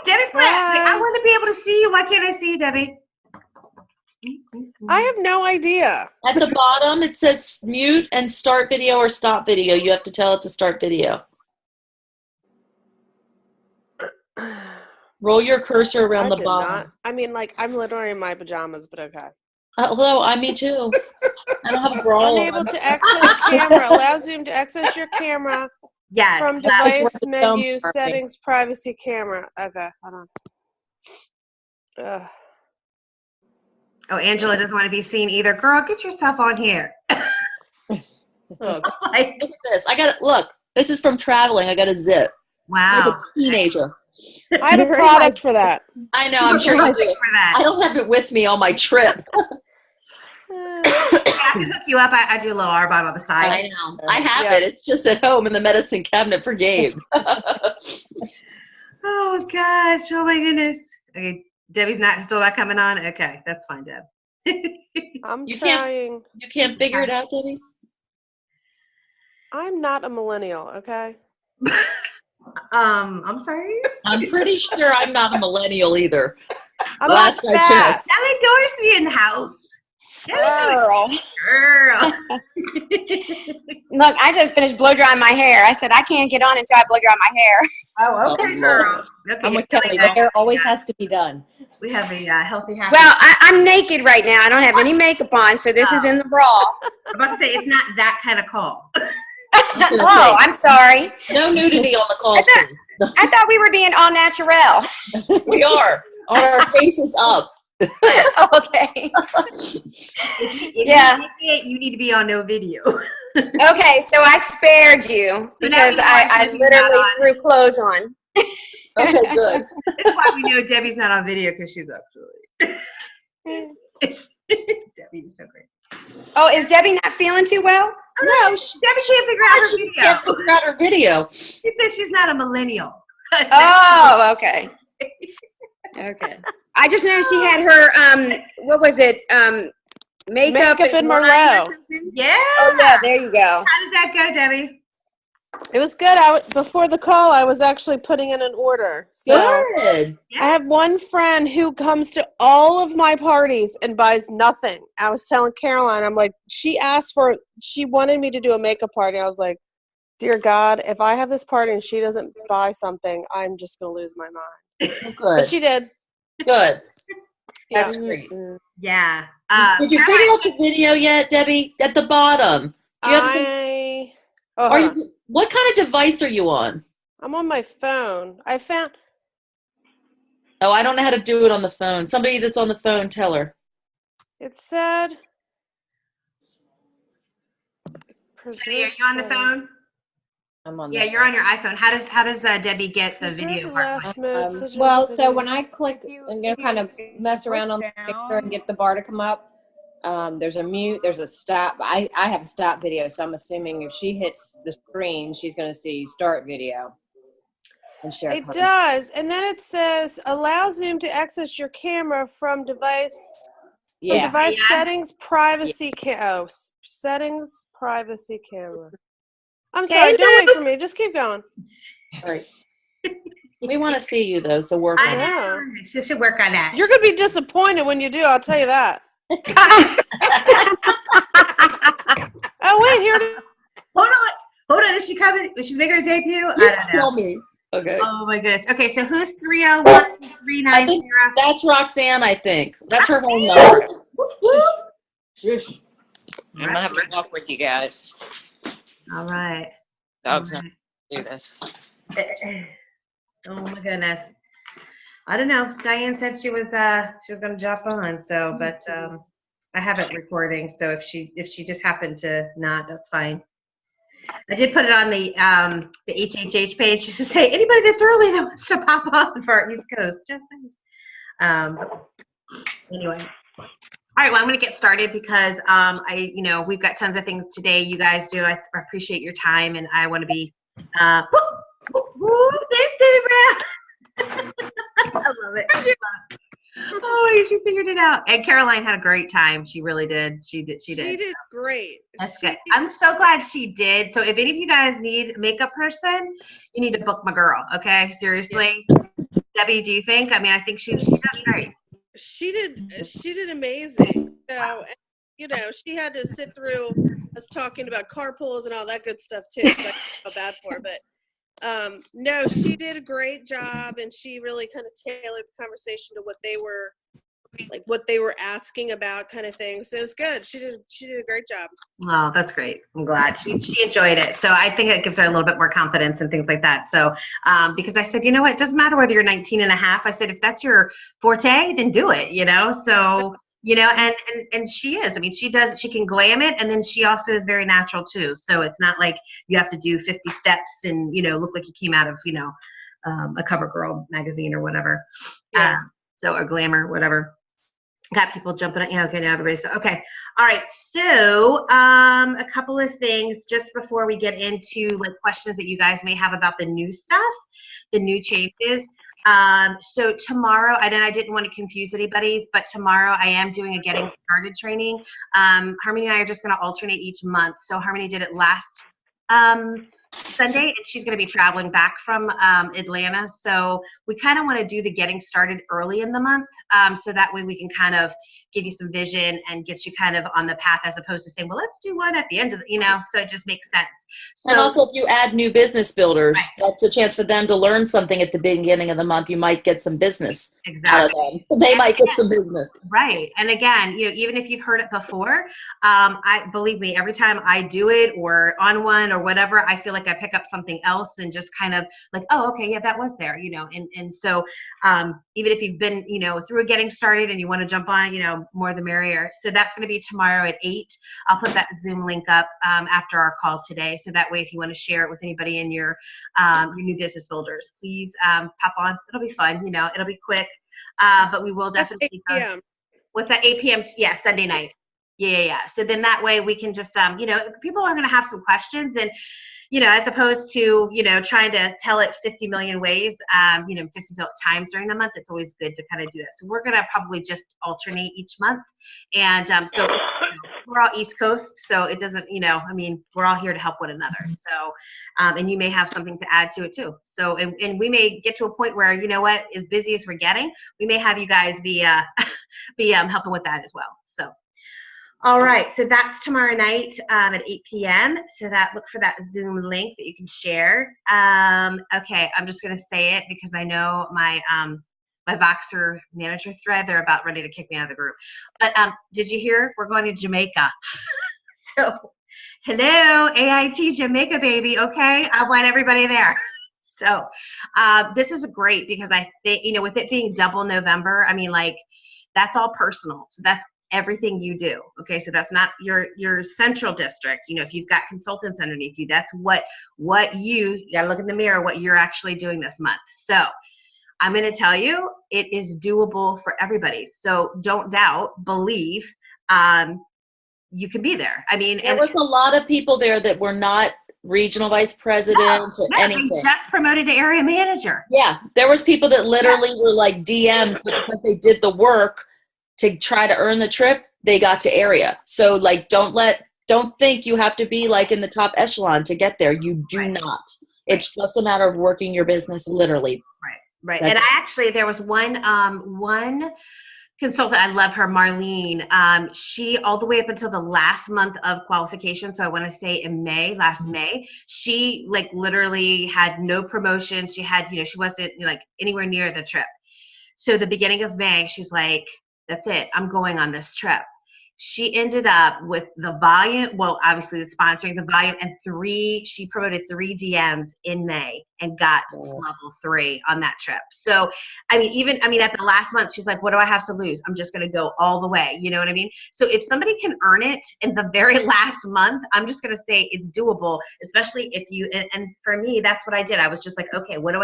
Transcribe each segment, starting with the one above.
Debbie's like, I want to be able to see you. Why can't I see you, Debbie? I have no idea. At the bottom, it says mute and start video or stop video. You have to tell it to start video. Roll your cursor around the bottom. Not. I mean, like, I'm literally in my pajamas, but okay. Hello, me too. I don't have a bra Unable on. to access camera. Allow Zoom to access your camera from device menu, settings, privacy, camera. Okay, hold on. Oh, Angela doesn't want to be seen either. Girl, get yourself on here. Look at this. Look, this is from traveling. I got a zip. Wow. Like a teenager. I have a product for that. I know, I'm sure you do. I don't have it with me on my trip. I can hook you up. I do a little R-bomb on the side. I know. I have it. It's just at home in the medicine cabinet for Gabe. Oh, gosh. Oh, my goodness. Okay, Debbie's still not coming on? Okay, that's fine, Deb. I'm trying. You can't figure it out, Debbie? I'm not a millennial, okay? I'm sorry? I'm pretty sure I'm not a millennial either. I'm Last not fast. Ellie Dorsey in the house. Girl. Look, I just finished blow drying my hair. I said I can't get on until I blow dry my hair. Oh, okay, girl. Okay, I'm with Kelly. The hair always has to be done. We have a healthy, happy. Well, I'm naked right now. I don't have any makeup on, so this is in the bra. I'm about to say it's not that kind of call. Oh, I'm sorry. No nudity on the call. I thought we were being all natural. We are. On our faces up. Okay. If you need to be on no video. Okay, so I spared you because I literally threw clothes on. Okay, good. That's why we know Debbie's not on video, because she's actually. Debbie, you're so great. Oh, is Debbie not feeling too well? No, Debbie can't figure out her video. Can't figure out her video. She says she's not a millennial. Oh, okay. Okay. I just know she had her what was it? Makeup in Merlot. Yeah. Oh yeah, there you go. How did that go, Debbie? It was good. Before the call, I was actually putting in an order. So good. I have one friend who comes to all of my parties and buys nothing. I was telling Caroline, I'm like, she wanted me to do a makeup party. I was like, dear God, if I have this party and she doesn't buy something, I'm just going to lose my mind. Good. But she did. Good. That's great. Yeah. Did you figure out your video yet, Debbie? At the bottom. Do you have what kind of device are you on? I'm on my phone. I don't know how to do it on the phone. Somebody that's on the phone, tell her. It said. Debbie, are you on the phone? I'm on. Yeah, you're on your iPhone. How does Debbie get the video? Well, so when I click and kind of mess around on the picture and get the bar to come up, there's a mute, there's a stop. I have a stop video, so I'm assuming if she hits the screen, she's going to see start video and share. It does, and then it says allow Zoom to access your camera from device. Yeah. Device settings, privacy. Settings, privacy, camera. I'm sorry. Don't wait for me. Just keep going. All right. We want to see you though, so work on it. She should work on that. You're gonna be disappointed when you do. I'll tell you that. Oh wait, here. Hold on. Is she coming? Is she making her debut? I don't know. Tell me. Okay. Oh my goodness. Okay, so who's 301-390? That's Roxanne, I think. That's her home number. Shush. I'm gonna have to walk with you guys. All right. Dogs do this. Oh my goodness. I don't know. Diane said she was going to jump on. So, but I have it recording. So if she just happened to not, that's fine. I did put it on the HHH page just to say anybody that's early that wants to pop on for our East Coast. Just anyway. All right, well, I'm going to get started because we've got tons of things today. You guys do. I appreciate your time, and I want to be. Thanks, David Brown. I love it. Oh, she figured it out. And Caroline had a great time. She really did. She did. She did Great. That's good. I'm so glad she did. So if any of you guys need a makeup person, you need to book my girl. Okay, seriously. Debbie, do you think? I mean, I think she does great. She did amazing. So, and, you know, she had to sit through us talking about carpools and all that good stuff too. So I feel bad for her, but no, she did a great job, and she really kind of tailored the conversation to what they were asking about, kind of thing. So it was good. She did a great job. Oh, that's great. I'm glad she enjoyed it. So I think it gives her a little bit more confidence and things like that. So because I said, you know what, it doesn't matter whether you're 19 and a half. I said, if that's your forte, then do it, you know? So, you know, and she is. I mean, she can glam it, and then she also is very natural too. So it's not like you have to do 50 steps and, you know, look like you came out of, you know, a CoverGirl magazine or whatever. Yeah. So, or Glamour, whatever. Got people jumping on. Yeah, okay, now everybody's okay. All right, so a couple of things just before we get into like questions that you guys may have about the new stuff, the new changes. So tomorrow, I didn't want to confuse anybody, but tomorrow I am doing a getting started training. Harmony and I are just going to alternate each month. So Harmony did it last Sunday, and she's going to be traveling back from Atlanta. So we kind of want to do the getting started early in the month, so that way we can kind of give you some vision and get you kind of on the path, as opposed to saying, well, let's do one at the end of the, you know, so it just makes sense. So, and also, if you add new business builders, that's a chance for them to learn something at the beginning of the month. You might get some business out of them. They might get some business. Right. And again, you know, even if you've heard it before, believe me, every time I do it or on one or whatever, I feel like I pick up something else and just kind of like, oh, okay, yeah, that was there, you know. And so even if you've been, you know, through a getting started and you want to jump on, you know, more the merrier. So that's going to be tomorrow at 8. I'll put that Zoom link up after our call today. So that way, if you want to share it with anybody in your new business builders, please pop on. It'll be fun, you know, it'll be quick, but we will definitely. 8 p.m. What's that? 8 p.m. Yeah, Sunday night. Yeah. So then that way we can just, you know, people are going to have some questions, and, you know, as opposed to, you know, trying to tell it 50 million ways, you know, 50 times during the month, it's always good to kind of do that. So we're going to probably just alternate each month. And so you know, we're all East Coast, so it doesn't, you know, I mean, we're all here to help one another. So, and you may have something to add to it too. So, and we may get to a point where, you know what, as busy as we're getting, we may have you guys be helping with that as well. So. All right, so that's tomorrow night at 8 p.m. So that look for that Zoom link that you can share. Okay, I'm just gonna say it because I know my my Voxer manager thread, they're about ready to kick me out of the group. But did you hear? We're going to Jamaica. So hello, AIT Jamaica, baby. Okay, I want everybody there. So this is great because I think, you know, with it being double November, I mean, like, that's all personal. So that's everything you do. Okay, so that's not your central district. You know, if you've got consultants underneath you, that's what you gotta look in the mirror, what you're actually doing this month. So I'm going to tell you, it is doable for everybody. So don't doubt, believe, you can be there. I mean, there was a lot of people there that were not regional vice president or anything. They just promoted to area manager. Yeah, there was people that literally were like DMs, but because they did the work to try to earn the trip, they got to area. So like, don't think you have to be like in the top echelon to get there. You do not. It's just a matter of working your business, literally. Right. And there was one consultant, I love her, Marlene. She, all the way up until the last month of qualification, so I want to say in last May, she like literally had no promotion. She had, you know, she wasn't like anywhere near the trip. So the beginning of May, she's like, that's it, I'm going on this trip. She ended up with the volume, well, obviously the sponsoring, the volume, and she promoted 3 DMs in May and got to level 3 on that trip. So, I mean, at the last month, she's like, what do I have to lose? I'm just going to go all the way. You know what I mean? So if somebody can earn it in the very last month, I'm just going to say it's doable, especially if you, and for me, that's what I did. I was just like, okay, how do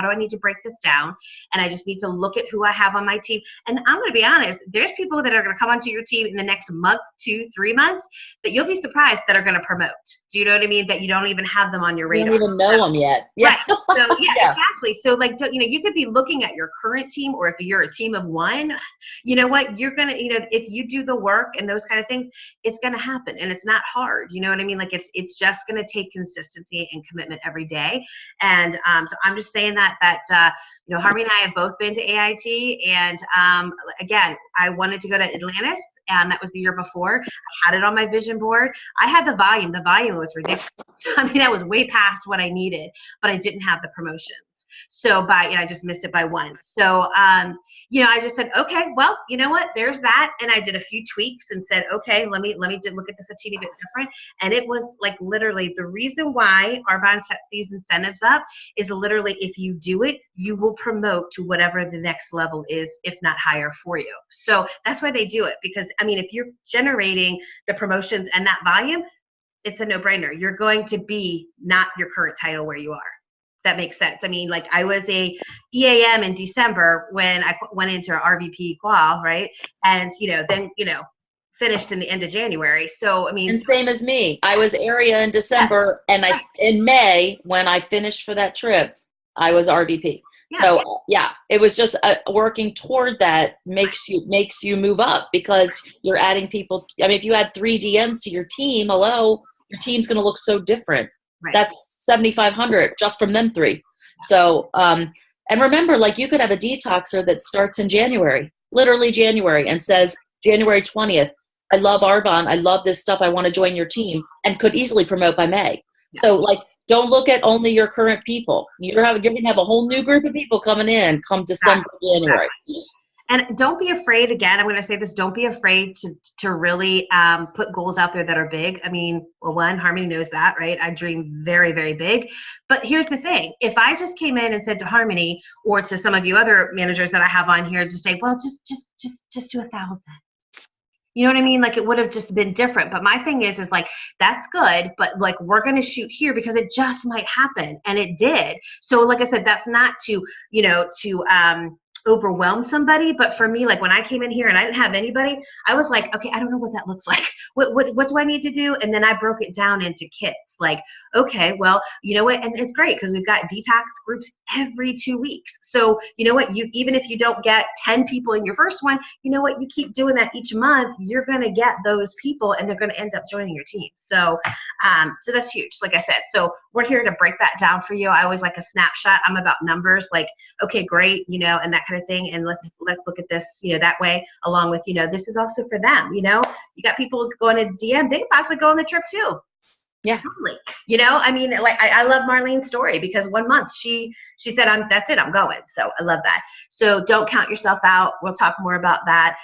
I need to break this down? And I just need to look at who I have on my team. And I'm going to be honest, there's people that are going to come onto your team in the next next month, 2, 3 months that you'll be surprised that are going to promote. Do you know what I mean? That you don't even have them on your You radar. don't even know them yet. Yeah. Right. So yeah, Yeah. exactly. So like, you could be looking at your current team, or if you're a team of one, you know what, you're going to, if you do the work and those kind of things, it's going to happen, and it's not hard. You know what I mean? Like it's just going to take consistency and commitment every day. And so I'm just saying that Harmony and I have both been to AIT, and again, I wanted to go to Atlantis, and that was the year before. I had it on my vision board. I had the volume. The volume was ridiculous. I mean, I was way past what I needed, but I didn't have the promotions. So I just missed it by 1. So, I just said, okay, well, you know what, there's that. And I did a few tweaks and said, okay, let me look at this a teeny bit different. And it was like literally the reason why Arbonne sets these incentives up is literally, if you do it, you will promote to whatever the next level is, if not higher for you. So that's why they do it. Because I mean, if you're generating the promotions and that volume, it's a no-brainer. You're going to be not your current title where you are. That makes sense. I mean, like I was a EAM in December when I went into RVP qual, right? And, then, finished in the end of January. So, I mean. And same as me. I was area in December, and in May, when I finished for that trip, I was RVP. Yeah. So yeah, it was just working toward that makes you move up, because you're adding people. I mean, if you add 3 DMs to your team, your team's going to look so different. Right. That's 7,500 just from them 3. So, and remember, like you could have a detoxer that starts in January, literally January, and says January 20th, I love Arbonne. I love this stuff. I want to join your team, and could easily promote by May. Yeah. So like, don't look at only your current people. You're going to have a whole new group of people coming in come December, January. And don't be afraid, again, I'm going to say this, don't be afraid to really put goals out there that are big. I mean, well, one, Harmony knows that, right? I dream very, very big. But here's the thing. If I just came in and said to Harmony, or to some of you other managers that I have on here, to say, well, just do 1,000. You know what I mean? Like, it would have just been different. But my thing is like, that's good, but like, we're going to shoot here because it just might happen. And it did. So like I said, that's not to overwhelm somebody. But for me, like when I came in here and I didn't have anybody, I was like, okay, I don't know what that looks like. What do I need to do? And then I broke it down into kits. Like, okay, well, you know what? And it's great because we've got detox groups every 2 weeks. So you know what? Even if you don't get 10 people in your first one, you know what? You keep doing that each month, you're going to get those people, and they're going to end up joining your team. So, so that's huge. Like I said, so we're here to break that down for you. I always like a snapshot. I'm about numbers, like, okay, great, and that kind of thing. And let's look at this, that way, along with, this is also for them. You got people going to DM, they can possibly go on the trip too. Yeah, totally. I mean, like I love Marlene's story, because 1 month she said, that's it, I'm going. So I love that. So don't count yourself out. We'll talk more about that.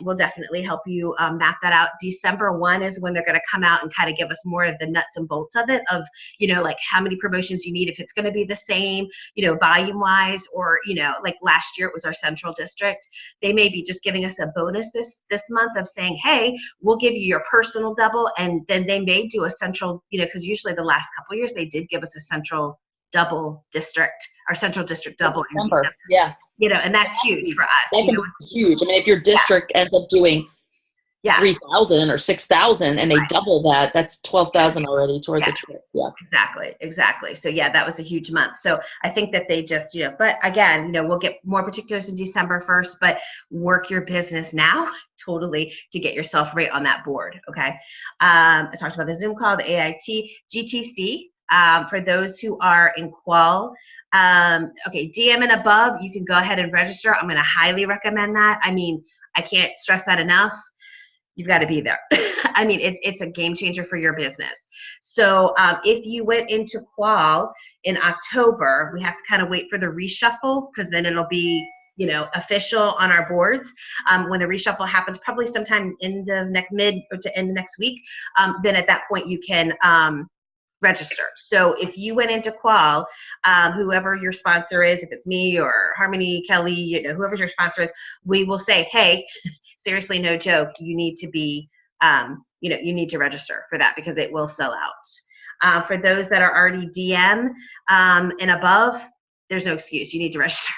We'll definitely help you map that out. December 1 is when they're going to come out and kind of give us more of the nuts and bolts of it, of, like how many promotions you need, if it's going to be the same, volume wise, or, like last year it was our central district. They may be just giving us a bonus this month of saying, hey, we'll give you your personal double. And then they may do a central, because usually the last couple of years they did give us a central double district, our central district double. Yeah. And that's huge for us. That can be huge. I mean, if your district ends up doing 3,000 or 6,000 and they double that, that's 12,000 already toward the trip. Yeah. Exactly. So yeah, that was a huge month. So I think that they just, but again, we'll get more particulars in December 1st, but work your business now totally to get yourself right on that board. Okay. I talked about the Zoom call, the AIT, GTC. For those who are in qual, okay, DM and above, you can go ahead and register. I'm going to highly recommend that. I mean, I can't stress that enough. You've got to be there. I mean, it's a game changer for your business. So if you went into qual in October, we have to kind of wait for the reshuffle, because then it'll be, official on our boards. When the reshuffle happens, probably sometime in the mid or to end of next week, then at that point you can register. So if you went into qual, whoever your sponsor is, if it's me or Harmony, Kelly, whoever your sponsor is, we will say, hey, seriously, no joke, you need to be, you need to register for that, because it will sell out. For those that are already DM and above, there's no excuse. You need to register.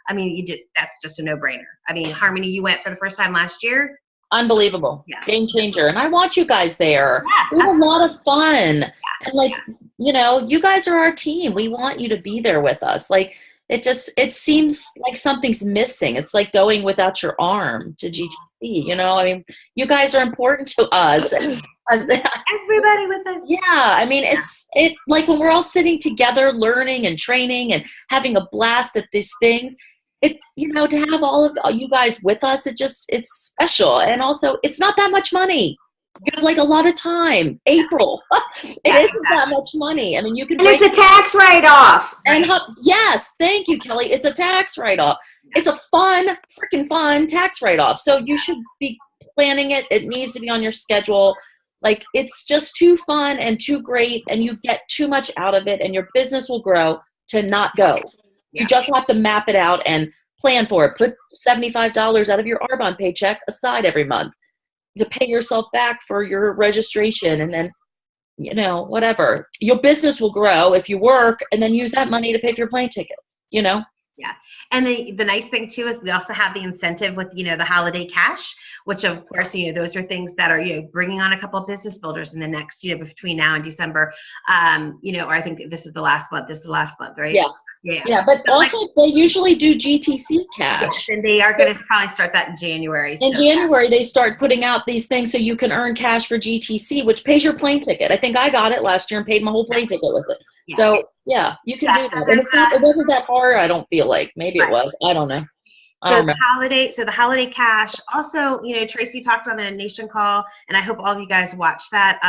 I mean, that's just a no-brainer. I mean, Harmony, you went for the first time last year. Unbelievable. Yeah. Game changer. And I want you guys there. Yeah, We have a lot of fun. Yeah. And like, you know, you guys are our team. We want you to be there with us. Like it seems like something's missing. It's like going without your arm to GTC, you know? I mean, you guys are important to us. Everybody with us. Yeah, I mean, it's like when we're all sitting together, learning and training and having a blast at these things. To have all of you guys with us, it's special. And also, it's not that much money. You have like a lot of time. April, it isn't that much money. I mean, you can. And it's a tax write-off. And yes, thank you, Kelly. It's a tax write-off. It's a freaking fun tax write-off. So you should be planning it. It needs to be on your schedule. Like, it's just too fun and too great, and you get too much out of it, and your business will grow to not go. You just have to map it out and plan for it. Put $75 out of your Arbonne paycheck aside every month to pay yourself back for your registration, and then, whatever. Your business will grow if you work, and then use that money to pay for your plane ticket, Yeah. And the nice thing too is we also have the incentive with, the holiday cash, which of course, those are things that are, bringing on a couple of business builders in the next, between now and December, or I think this is the last month, right? Yeah. Yeah, but So also they usually do GTC cash. Yes, and they are going to probably start that in January. In January, they start putting out these things so you can earn cash for GTC, which pays your plane ticket. I think I got it last year and paid my whole plane ticket with it. Yeah. So, yeah, you can do that. And it wasn't that hard, I don't feel like. Maybe it was. I don't know. So the holiday cash. Also, Tracy talked on a nation call, and I hope all of you guys watched that.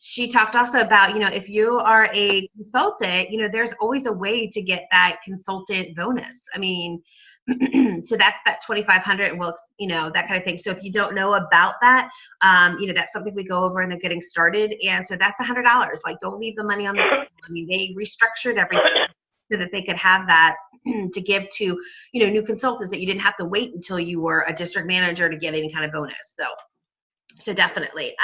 She talked also about, if you are a consultant, there's always a way to get that consultant bonus. I mean, so that's that 2,500 and that kind of thing. So if you don't know about that, that's something we go over and they're getting started. And so that's $100. Like, don't leave the money on the table. I mean, they restructured everything so that they could have that to give to, new consultants, that you didn't have to wait until you were a district manager to get any kind of bonus. So definitely.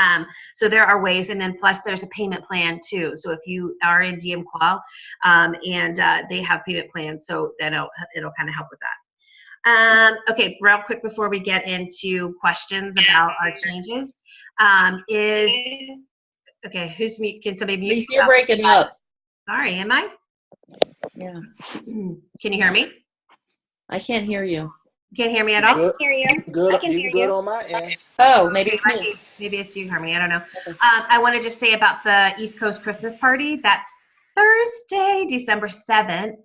So there are ways, and then plus there's a payment plan too. So if you are in DM Qual, and they have payment plans, so that it'll kind of help with that. Okay, real quick before we get into questions about our changes, who's mute? Can somebody mute? You're breaking up. Sorry, am I? Yeah. Can you hear me? I can't hear you. Can't hear me at all? I can hear you. Good. I can hear you. On my end. Oh, maybe it's me. Maybe it's you, Harmony. I don't know. Okay. I want to just say about the East Coast Christmas party. That's Thursday, December 7th.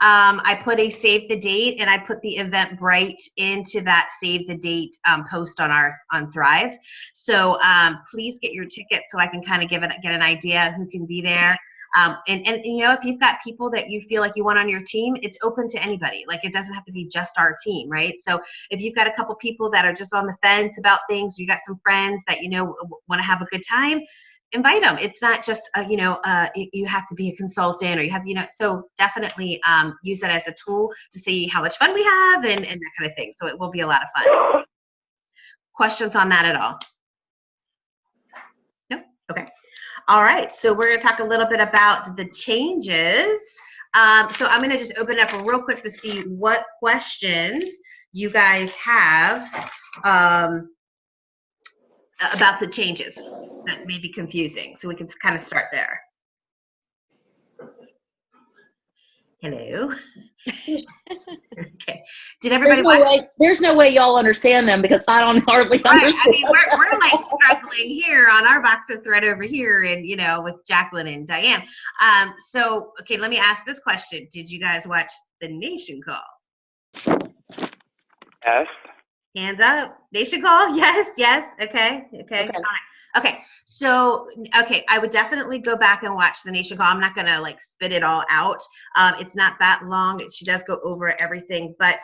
I put a save the date, and I put the Eventbrite into that save the date post on Thrive. So please get your ticket so I can kind of get an idea who can be there. And if you've got people that you feel like you want on your team, it's open to anybody. Like, it doesn't have to be just our team, right? So if you've got a couple people that are just on the fence about things, you got some friends that want to have a good time, invite them. It's not just you have to be a consultant, or you have to, so definitely use it as a tool to see how much fun we have and that kind of thing. So it will be a lot of fun. Questions on that at all? No? Okay. All right, so we're going to talk a little bit about the changes. So I'm going to just open it up real quick to see what questions you guys have about the changes that may be confusing. So we can kind of start there. Hello. Okay. Did everybody watch? There's no way y'all understand them, because I don't hardly understand. I mean, we're like struggling here on our Boxer thread over here, and with Jacqueline and Diane. So okay, let me ask this question: did you guys watch the Nation Call? Yes. Hands up. Nation Call? Yes. Okay. Fine. Okay. So, I would definitely go back and watch the Nation Call. I'm not going to spit it all out. It's not that long. She does go over everything, but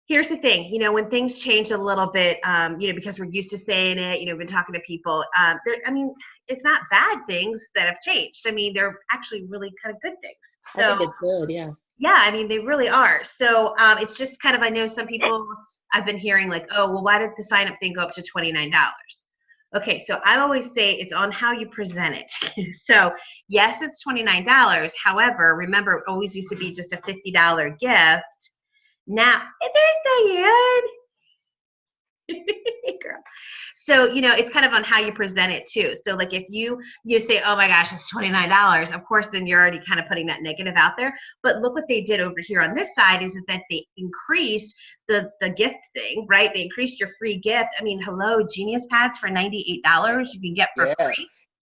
here's the thing, when things change a little bit, because we're used to saying it, we've been talking to people, it's not bad things that have changed. I mean, they're actually really kind of good things. So I think it's good. Yeah. Yeah, I mean, they really are. So it's just kind of, I know some people I've been hearing oh, well, why did the sign up thing go up to $29? Okay, so I always say it's on how you present it. So yes, it's $29. However, remember, it always used to be just a $50 gift. Now, there's Diane. Girl. So, it's kind of on how you present it too. So like if you say, oh my gosh, it's $29, of course, then you're already kind of putting that negative out there. But look what they did over here on this side is that they increased the gift thing, right? They increased your free gift. I mean, hello, Genius Pads for $98 you can get for free.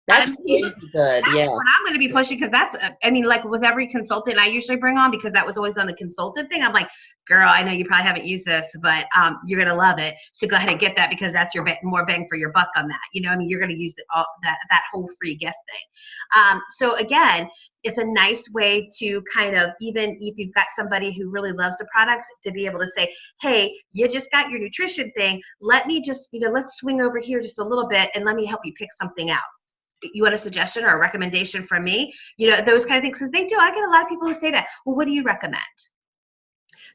That's crazy good. That's what I'm going to be pushing because like with every consultant I usually bring on, because that was always on the consultant thing. I'm like, girl, I know you probably haven't used this, but you're going to love it. So go ahead and get that because that's your more bang for your buck on that. You're going to use that whole free gift thing. So again, it's a nice way to kind of, even if you've got somebody who really loves the products, to be able to say, hey, you just got your nutrition thing. Let me just, let's swing over here just a little bit and let me help you pick something out. You want a suggestion or a recommendation from me? Those kind of things, because they do. I get a lot of people who say that. Well, what do you recommend?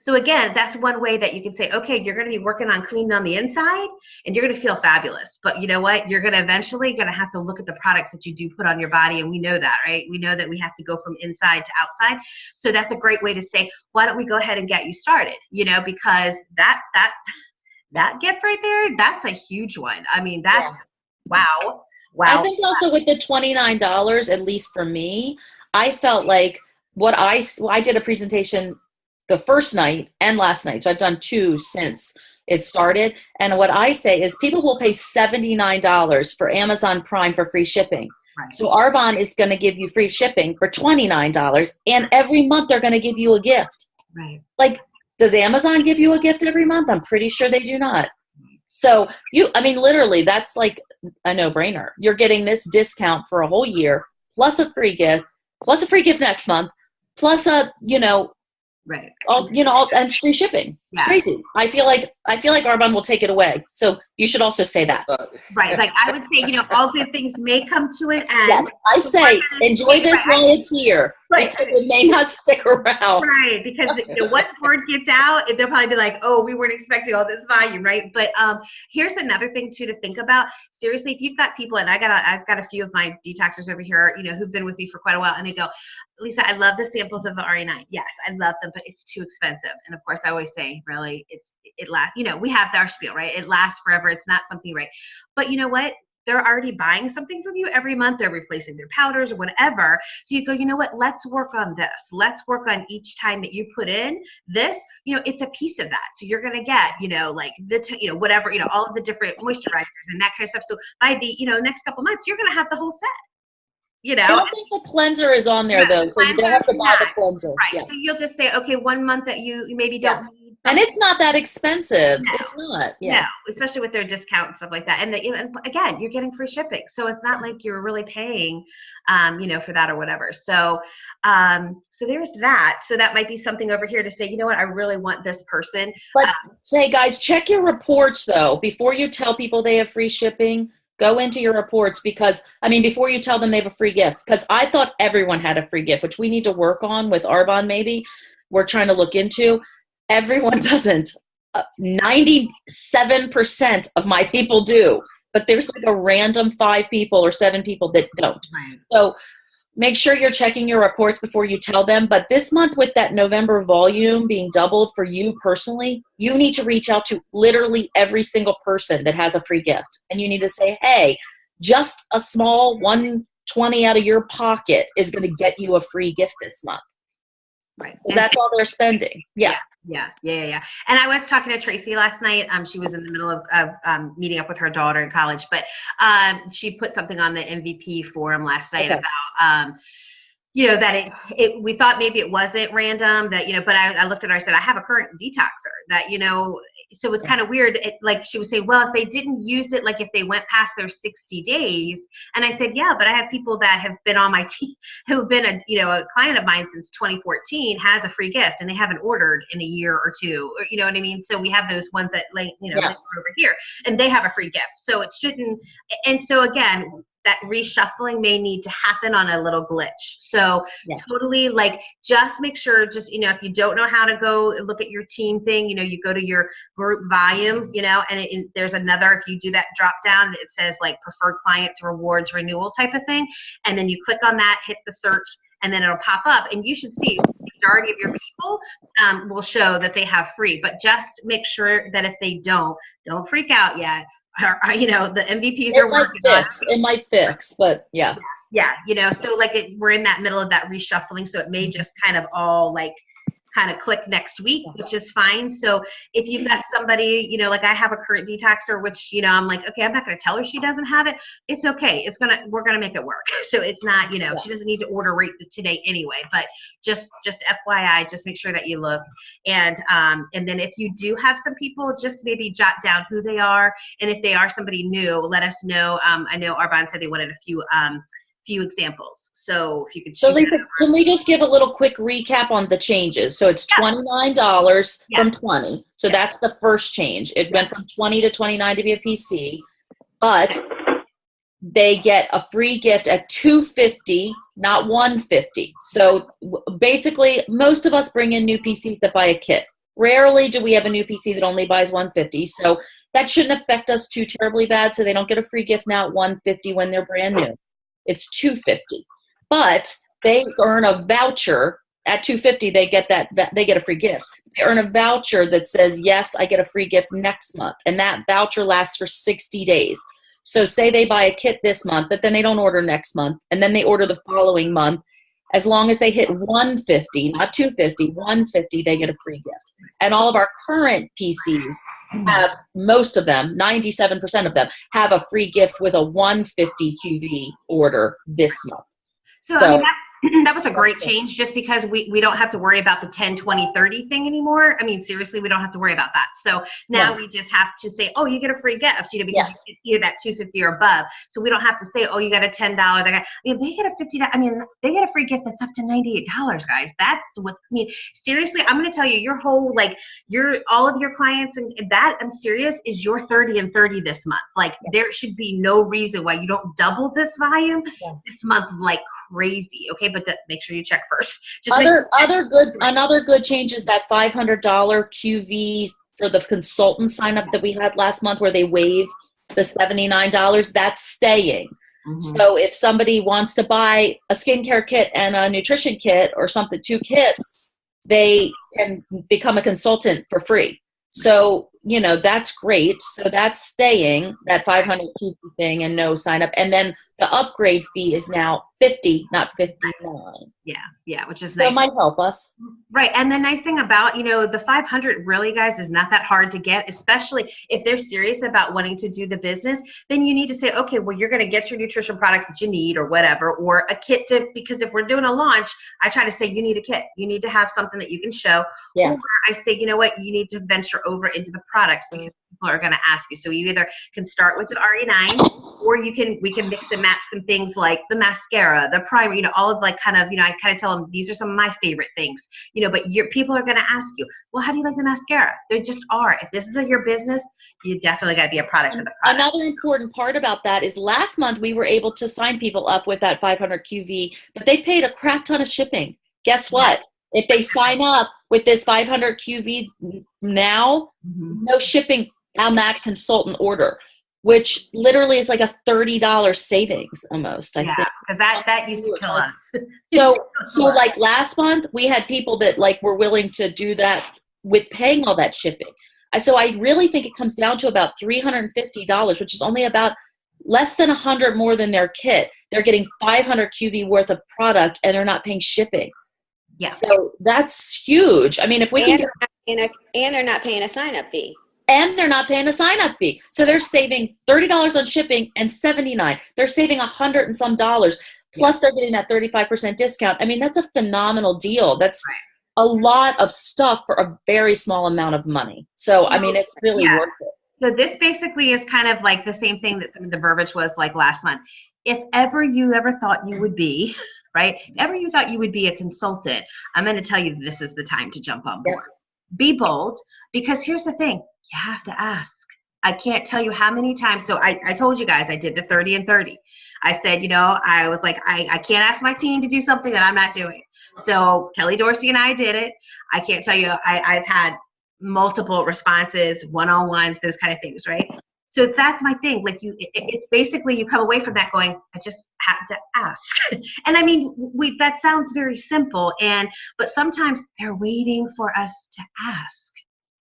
So again, that's one way that you can say, okay, you're going to be working on cleaning on the inside and you're going to feel fabulous. But you know what? You're going to eventually have to look at the products that you do put on your body. And we know that, right? We know that we have to go from inside to outside. So that's a great way to say, why don't we go ahead and get you started? Because that gift right there, that's a huge one. I mean, that's wow. I think also with the $29, at least for me, I felt like I did a presentation the first night and last night. So I've done 2 since it started. And what I say is people will pay $79 for Amazon Prime for free shipping. Right. So Arbonne is going to give you free shipping for $29. And every month they're going to give you a gift. Right. Like, does Amazon give you a gift every month? I'm pretty sure they do not. So literally that's like a no-brainer. You're getting this discount for a whole year, plus a free gift next month, plus right. And free shipping. It's crazy. I feel like Arbonne will take it away. So you should also say that. Right. Like I would say, all good things may come to an end. Yes, I say enjoy this while it's here. Right. Because it may not stick around. Right. Because once word gets out, they'll probably be like, oh, we weren't expecting all this volume, right? But here's another thing too to think about. Seriously, if you've got people, and I've got a few of my detoxers over here, who've been with me for quite a while, and they go, Lisa, I love the samples of the RE9. Yes, I love them, but it's too expensive. And of course, I always say, really, it lasts. We have our spiel, right? It lasts forever. It's not something, right? But you know what? They're already buying something from you every month. They're replacing their powders or whatever. So you go, you know what? Let's work on this. Let's work on each time that you put in this. It's a piece of that. So you're gonna get, like whatever, all of the different moisturizers and that kind of stuff. So by the next couple months, you're gonna have the whole set. I don't think the cleanser is on there though, so you don't have to buy the cleanser. Right. Yeah. So you'll just say, okay, one month that you maybe don't need. And it's not that expensive. No. It's not. Yeah. No, especially with their discount and stuff like that. And again, you're getting free shipping, so it's not like you're really paying, for that or whatever. So, so there's that. So that might be something over here to say, you know what, I really want this person. But say, guys, check your reports though before you tell people they have free shipping. Go into your reports before you tell them they have a free gift, because I thought everyone had a free gift, which we need to work on with Arbonne. Maybe we're trying to look into. Everyone doesn't. 97% of my people do, but there's like a random 5 people or 7 people that don't. Right. So make sure you're checking your reports before you tell them. But this month, with that November volume being doubled for you personally, you need to reach out to literally every single person that has a free gift. And you need to say, hey, just a small $120 out of your pocket is going to get you a free gift this month. Right. That's all they're spending. Yeah. Yeah. And I was talking to Tracy last night. She was in the middle of meeting up with her daughter in college, but she put something on the MVP forum last night about, that we thought maybe it wasn't random, that, but I looked at her, I said, I have a current detoxer that, so it's kind of weird. Like she would say, well, if they didn't use it, like if they went past their 60 days, and I said, yeah, but I have people that have been on my team who've been a client of mine since 2014 has a free gift and they haven't ordered in a year or 2, or, you know what I mean? So we have those ones that over here and they have a free gift. So it shouldn't. And so again, that reshuffling may need to happen on a little glitch. So totally just make sure, if you don't know how to go look at your team thing, you go to your group volume, and there's another, if you do that drop down, it says like preferred clients, rewards, renewal type of thing. And then you click on that, hit the search, and then it'll pop up, and you should see the majority of your people will show that they have free. But just make sure that if they don't freak out yet. You know, the MVPs are working on it. It might fix, but yeah. Yeah, you know, so like we're in that middle of that reshuffling, so it may just kind of all like kind of click next week, which is fine. So if you've got somebody, you know, like I have a current detoxer, which, you know, I'm like, okay, I'm not going to tell her she doesn't have it. It's okay. We're going to make it work. So it's not, you know, she doesn't need to order right today anyway, but just FYI, just make sure that you look. And then if you do have some people, just maybe jot down who they are. And if they are somebody new, let us know. I know Arbonne said they wanted a few examples. So if you could. So Lisa, can we just give a little quick recap on the changes? So it's $29 from $20. So that's the first change. It went from $20 to $29 to be a PC, but they get a free gift at $250, not $150. So basically, most of us bring in new PCs that buy a kit. Rarely do we have a new PC that only buys $150. So that shouldn't affect us too terribly bad. So they don't get a free gift now at $150 when they're brand new. It's $250, but they earn a voucher at $250. They get a free gift. They earn a voucher that says, yes, I get a free gift next month. And that voucher lasts for 60 days. So say they buy a kit this month, but then they don't order next month. And then they order the following month. As long as they hit 150, not 250, 150, they get a free gift. And all of our current PCs have, most of them, 97% of them, have a free gift with a 150 QV order this month. So I mean, that was a great change, just because we don't have to worry about the 10, 20, 30 thing anymore. I mean, seriously, we don't have to worry about that. So now we just have to say, oh, you get a free gift, you know, because you get either that 250 or above. So we don't have to say, oh, you got a $10. They get a $50. I mean, they get a free gift that's up to $98, guys. That's what, I mean, seriously, I'm going to tell you, your whole, like, all of your clients, and that, I'm serious, is your 30 and 30 this month. Like, there should be no reason why you don't double this volume this month, like crazy. Okay, but make sure you check first. Another good change is that $500 QV for the consultant sign up that we had last month, where they waive the $79. That's staying. Mm-hmm. So if somebody wants to buy a skincare kit and a nutrition kit or something, 2 kits, they can become a consultant for free. So, you know, that's great. So that's staying, that 500 QV thing, and no sign up. And then the upgrade fee is now $50, not $59. Yeah, which is nice. So it might help us. Right, and the nice thing about, you know, the 500 really, guys, is not that hard to get, especially if they're serious about wanting to do the business. Then you need to say, okay, well, you're going to get your nutrition products that you need or whatever, or a kit because if we're doing a launch, I try to say you need a kit. You need to have something that you can show. Yeah. Or I say, you know what, you need to venture over into the products, because people are going to ask you. So you either can start with the RE9, or we can mix and match some things like the mascara, the primer, you know, all of, like, kind of, you know, I kind of tell them these are some of my favorite things, you know, but people are going to ask you, well, how do you like the mascara? They just are. If this is your business, you definitely got to be a product of the product. Another important part about that is last month we were able to sign people up with that 500 QV, but they paid a crap ton of shipping. Guess what? If they sign up with this 500 QV now, no shipping on that consultant order, which literally is like a $30 savings almost. I think, because that used to kill us. So like last month, we had people that like were willing to do that with paying all that shipping. So I really think it comes down to about $350, which is only about less than 100 more than their kit. They're getting 500 QV worth of product, and they're not paying shipping. Yeah. So that's huge. I mean, if we can and they're not paying a sign-up fee. And they're not paying a sign-up fee. So they're saving $30 on shipping and $79. They're saving $100 and some dollars. Plus they're getting that 35% discount. I mean, that's a phenomenal deal. That's a lot of stuff for a very small amount of money. So, I mean, it's really worth it. So this basically is kind of like the same thing that some of the verbiage was like last month. If you ever thought you would be, right? If ever you thought you would be a consultant, I'm going to tell you this is the time to jump on board. Be bold, because here's the thing. You have to ask. I can't tell you how many times. So I told you guys I did the 30 and 30. I said, you know, I was like, I can't ask my team to do something that I'm not doing. So Kelly Dorsey and I did it. I can't tell you, I've had multiple responses, one-on-ones, those kind of things, right? So that's my thing. Like it's basically you come away from that going, I just had to ask. And I mean, that sounds very simple, but sometimes they're waiting for us to ask.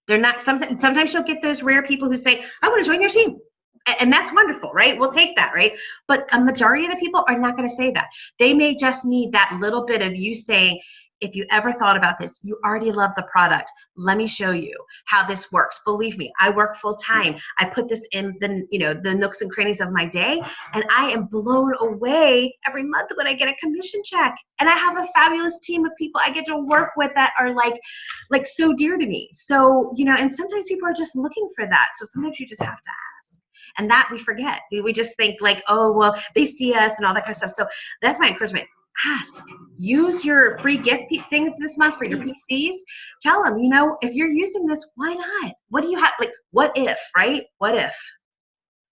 They're not. Sometimes you'll get those rare people who say, I want to join your team. And that's wonderful, right? We'll take that, right? But a majority of the people are not going to say that. They may just need that little bit of you saying, if you ever thought about this, you already love the product. Let me show you how this works. Believe me, I work full time. I put this in the nooks and crannies of my day, and I am blown away every month when I get a commission check. And I have a fabulous team of people I get to work with that are like so dear to me. So, and sometimes people are just looking for that. So sometimes you just have to ask. And that we forget. We just think like, oh, well, they see us and all that kind of stuff. So that's my encouragement. Ask. Use your free gift things this month for your PCs. Tell them, if you're using this, why not? What do you have? Like, what if, right? What if?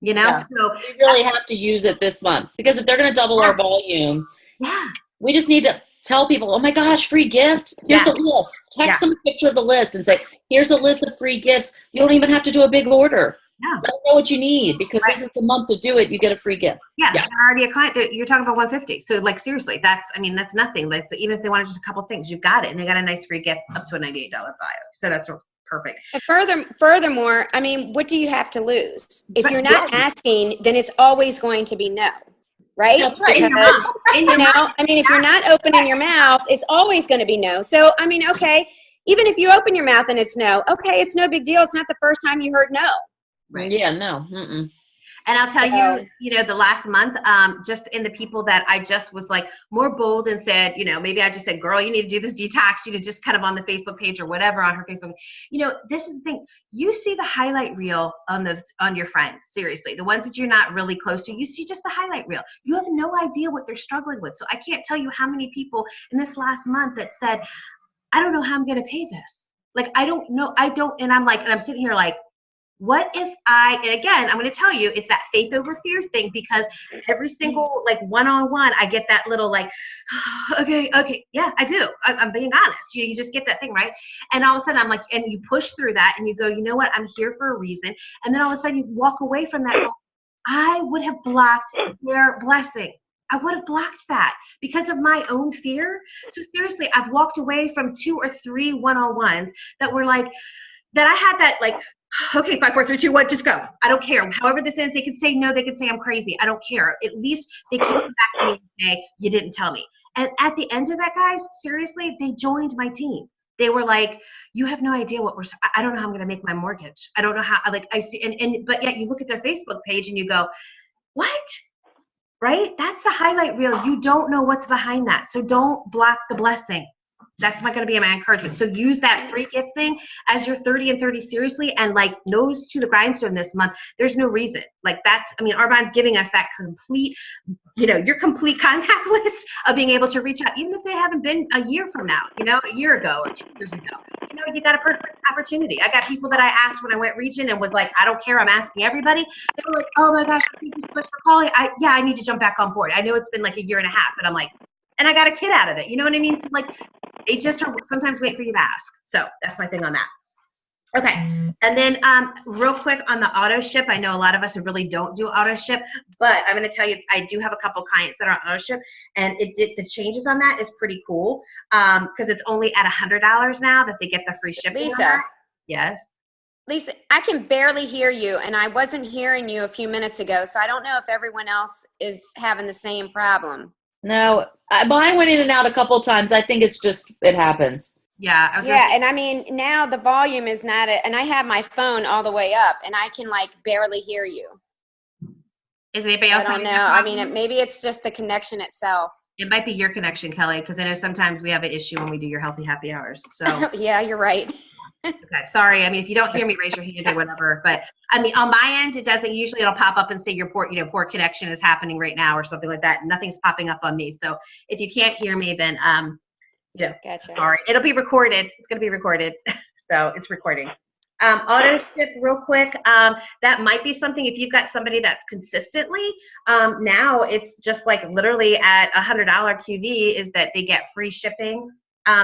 Yeah. So we really have to use it this month, because if they're going to double our volume, we just need to tell people, oh my gosh, free gift. Here's the list. Text them a picture of the list and say, here's a list of free gifts. You don't even have to do a big order. Let them know what you need, because this is the month to do it. You get a free gift. Yeah. They're already a client. You're talking about 150. So like, seriously, that's nothing. Like, so even if they wanted just a couple things, you've got it. And they got a nice free gift up to a $98 bio. So that's perfect. And furthermore, I mean, what do you have to lose? If you're not asking, then it's always going to be no. Right? That's right. Because, if you're not opening your mouth, it's always going to be no. So, okay, even if you open your mouth and it's no, okay, it's no big deal. It's not the first time you heard no. Right. Yeah, no. Mm-mm. And I'll tell you, the last month, just in the people that I just was like more bold and said, maybe I just said, girl, you need to do this detox, just kind of on the Facebook page or whatever on her Facebook. This is the thing. You see the highlight reel on your friends. Seriously, the ones that you're not really close to, you see just the highlight reel. You have no idea what they're struggling with. So I can't tell you how many people in this last month that said, I don't know how I'm going to pay this. Like, I don't know. And I'm sitting here like, what if and again, I'm going to tell you, it's that faith over fear thing, because every single one-on-one, I get that little okay. Yeah, I do. I'm being honest. You just get that thing, right? And all of a sudden I'm like, and you push through that and you go, you know what? I'm here for a reason. And then all of a sudden you walk away from that. I would have blocked their blessing. I would have blocked that because of my own fear. So seriously, I've walked away from 2 or 3 one-on-ones that were that I had that okay, 5, 4, 3, 2, 1, just go. I don't care. However this ends, they can say no, they can say I'm crazy. I don't care. At least they came back to me and say, you didn't tell me. And at the end of that, guys, seriously, they joined my team. They were like, you have no idea I don't know how I'm going to make my mortgage. I don't know how, I see, but yet you look at their Facebook page and you go, what? Right? That's the highlight reel. You don't know what's behind that. So don't block the blessing. That's not going to be my encouragement. So use that free gift thing as your 30 and 30 seriously, and nose to the grindstone this month. There's no reason. Arbonne's giving us that complete, your complete contact list of being able to reach out, even if they haven't been a year from now, a year ago or 2 years ago. You got a perfect opportunity. I got people that I asked when I went region and was like, I don't care. I'm asking everybody. They were like, oh my gosh, thank you so much for calling. I need to jump back on board. I know it's been a year and a half, but I'm like, and I got a kid out of it. You know what I mean? So they just are sometimes wait for you to ask. So that's my thing on that. Okay. And then real quick on the auto ship, I know a lot of us really don't do auto ship, but I'm going to tell you, I do have a couple clients that are on auto ship, and the changes on that is pretty cool because it's only at $100 now that they get the free shipping. Lisa. Yes. Lisa, I can barely hear you, and I wasn't hearing you a few minutes ago, so I don't know if everyone else is having the same problem. No, mine went in and out a couple times. I think it's just, it happens. Yeah. And now the volume is not, and I have my phone all the way up, and I can barely hear you. Is anybody else? I don't know. Maybe it's just the connection itself. It might be your connection, Kelly, because I know sometimes we have an issue when we do your healthy happy hours. So yeah, you're right. Okay, sorry. If you don't hear me, raise your hand or whatever. But on my end, it doesn't. Usually, it'll pop up and say your poor connection is happening right now or something like that. Nothing's popping up on me. So if you can't hear me, then Gotcha. Sorry. It'll be recorded. It's going to be recorded, so it's recording. Auto ship, real quick. That might be something if you've got somebody that's consistently. Now it's just literally at $100 QV is that they get free shipping.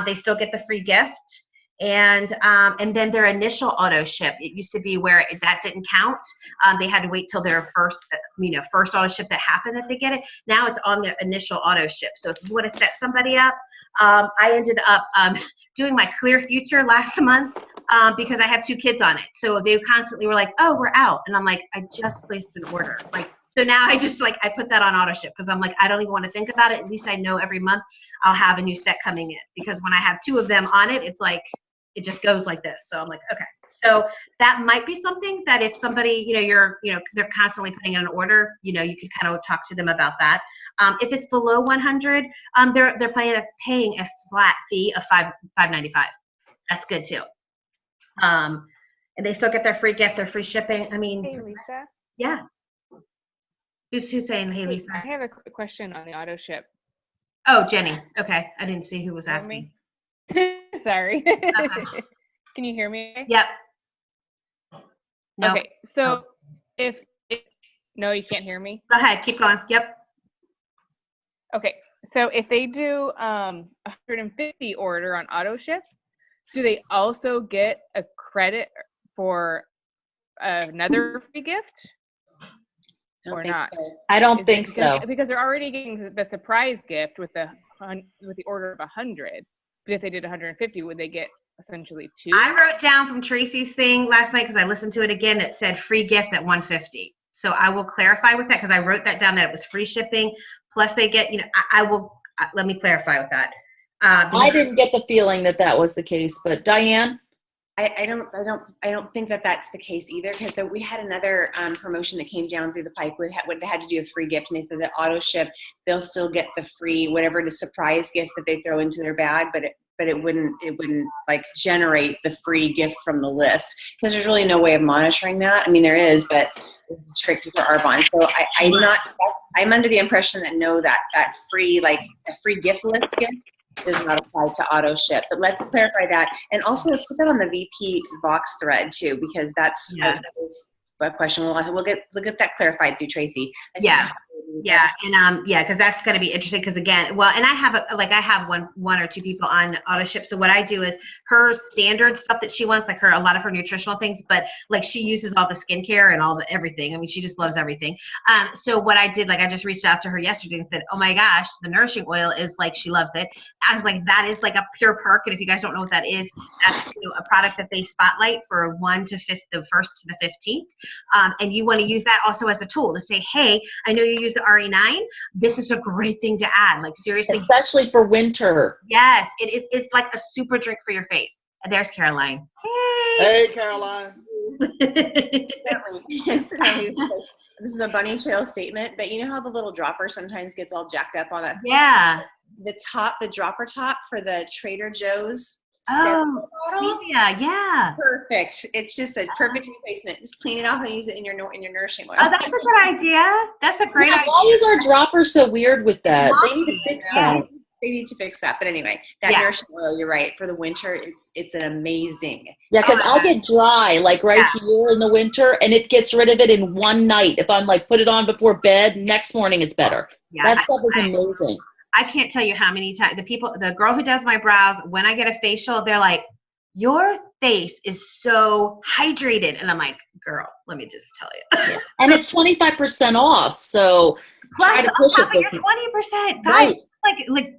They still get the free gift. And then their initial auto ship. It used to be where that didn't count. They had to wait till their first auto ship that happened that they get it. Now it's on the initial auto ship. So if you want to set somebody up, I ended up doing my Clear Future last month because I have 2 kids on it. So they constantly were like, "Oh, we're out," and I'm like, "I just placed an order." So now I just I put that on auto ship because I'm like, I don't even want to think about it. At least I know every month I'll have a new set coming in, because when I have 2 of them on it, it's like it just goes like this. So I'm like, okay. So that might be something that if somebody, they're constantly putting in an order, you could kind of talk to them about that. If it's below 100, they're paying a flat fee of $5.95. That's good too. And they still get their free gift, their free shipping. I mean, Hey, Lisa. yeah. Who's saying, hey, Lisa? I have a quick question on the auto ship. Oh, Jenny. Okay. I didn't see who was Hear asking. me? Sorry. Okay. Can you hear me? Yep. No. Okay. So if no, you can't hear me? Go ahead. Keep going. Yep. Okay. So if they do 150 order on auto ship, do they also get a credit for another free gift? Or not? I don't think so. Because they're already getting the surprise gift with the order of 100. But if they did 150, would they get essentially 2? I wrote down from Tracy's thing last night because I listened to it again. It said free gift at 150. So I will clarify with that because I wrote that down that it was free shipping. Plus they get, let me clarify with that. I didn't get the feeling that was the case, but Diane? I don't think that that's the case either, because we had another promotion that came down through the pipe where they had to do a free gift, and they said that auto ship, they'll still get the free, whatever the surprise gift that they throw into their bag, but it wouldn't like generate the free gift from the list, because there's really no way of monitoring that. I mean, there is, but it's tricky for Arbonne. So I'm under the impression that no, that free, like a free gift list gift does not apply to auto ship, but let's clarify that. And also let's put that on the VP box thread too, because that's that is a question. We'll get that clarified through Tracy. Yeah. Yeah. And because that's going to be interesting, because again, and I have one or 2 people on auto ship. So what I do is her standard stuff that she wants, a lot of her nutritional things, but she uses all the skincare and all the everything. I mean, she just loves everything. So what I did, I just reached out to her yesterday and said, oh my gosh, the nourishing oil is she loves it. I was like, that is a pure perk. And if you guys don't know what that is, that's a product that they spotlight for the 1st to the 15th. And you want to use that also as a tool to say, hey, I know you use the RE9. This is a great thing to add. Seriously. Especially for winter. Yes, it is. It's like a super drink for your face. There's Caroline. Hey, Caroline. Incidentally, this is a bunny trail statement, but you know how the little dropper sometimes gets all jacked up on that? Yeah. The dropper top for the Trader Joe's. Oh, yeah. Perfect. It's just a perfect replacement. Just clean it off and use it in your nourishing oil. Oh, that's a good idea. That's a great idea. Why is our dropper so weird with that? They need to fix that. They need to fix that. But anyway, that nourishing oil, you're right. For the winter, it's an amazing. Yeah, because I get dry here in the winter, and it gets rid of it in one night. If I'm put it on before bed, next morning it's better. Yeah, that stuff is amazing. I can't tell you how many times the girl who does my brows, when I get a facial, they're like, your face is so hydrated. And I'm like, girl, let me just tell you. And it's 25% off. So try to push it this 20%. Right.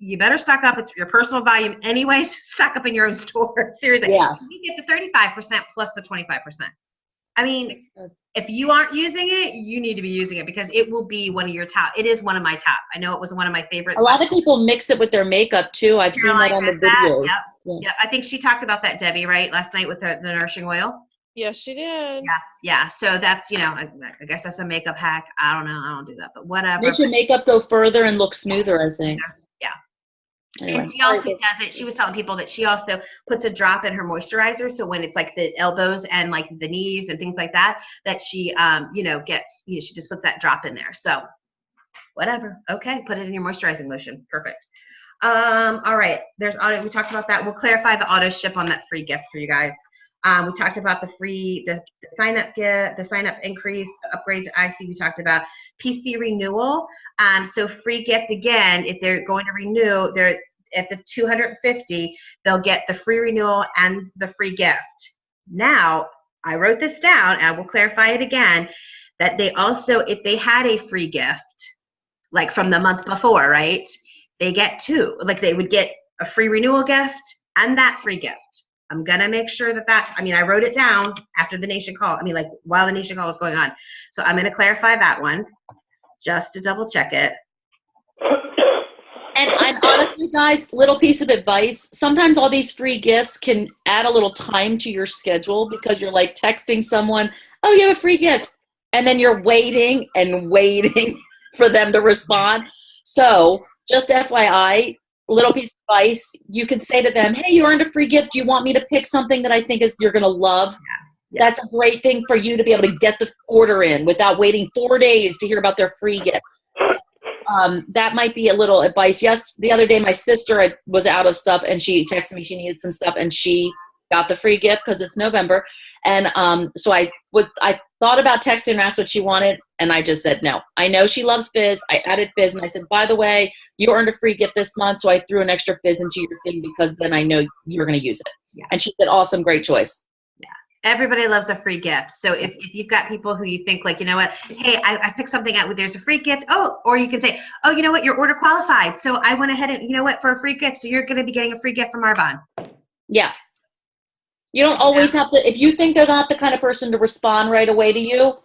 You better stock up. It's your personal volume anyways. Stock up in your own store. Seriously. Yeah. You get the 35% plus the 25%. I mean, if you aren't using it, you need to be using it, because it will be one of your top. It is one of my top. I know it was one of my favorites. A lot of people mix it with their makeup too. I've seen that on the videos. Yep. I think she talked about that, Debbie, right? Last night with the nourishing oil. Yes, she did. Yeah. So that's, I guess that's a makeup hack. I don't know. I don't do that, but whatever. Makes your makeup go further and look smoother, I think. Yeah. Anyway. And she also does it. She was telling people that she also puts a drop in her moisturizer. So when it's the elbows and the knees and things like that, that she, she just puts that drop in there. So whatever. Okay. Put it in your moisturizing lotion. Perfect. All right. There's auto. We talked about that. We'll clarify the auto ship on that free gift for you guys. We talked about the sign up gift, the sign up increase, upgrade to IC. We talked about PC renewal. So free gift again, if they're going to renew, at the 250, they'll get the free renewal and the free gift. Now, I wrote this down, and I will clarify it again, that they also, if they had a free gift, like from the month before, right, they get two. Like they would get a free renewal gift and that free gift. I'm going to make sure that that's, I mean, I wrote it down after the nation call. I mean, like while the nation call was going on. So I'm going to clarify that one just to double check it. And honestly, guys, little piece of advice. Sometimes all these free gifts can add a little time to your schedule because you're like texting someone, oh, you have a free gift. And then you're waiting and waiting for them to respond. So just FYI, little piece of advice, you can say to them, hey, you earned a free gift. Do you want me to pick something that I think is you're going to love? Yeah. That's a great thing for you to be able to get the order in without waiting 4 days to hear about their free gift. That might be a little advice. Yes, the other day my sister was out of stuff and she texted me she needed some stuff and she got the free gift because it's November. And so I thought about texting and asked what she wanted, and I just said no. I know she loves Fizz. I added Fizz, and I said, by the way, you earned a free gift this month, so I threw an extra Fizz into your thing because then I know you're going to use it. Yeah. And she said, awesome, great choice. Yeah. Everybody loves a free gift. So if you've got people who you think like, you know what, hey, I picked something out, there's a free gift. Oh, or you can say, oh, you know what, your order qualified. So I went ahead and, you know what, for a free gift, so you're going to be getting a free gift from Arbonne. Yeah. You don't always have to, if you think they're not the kind of person to respond right away to you,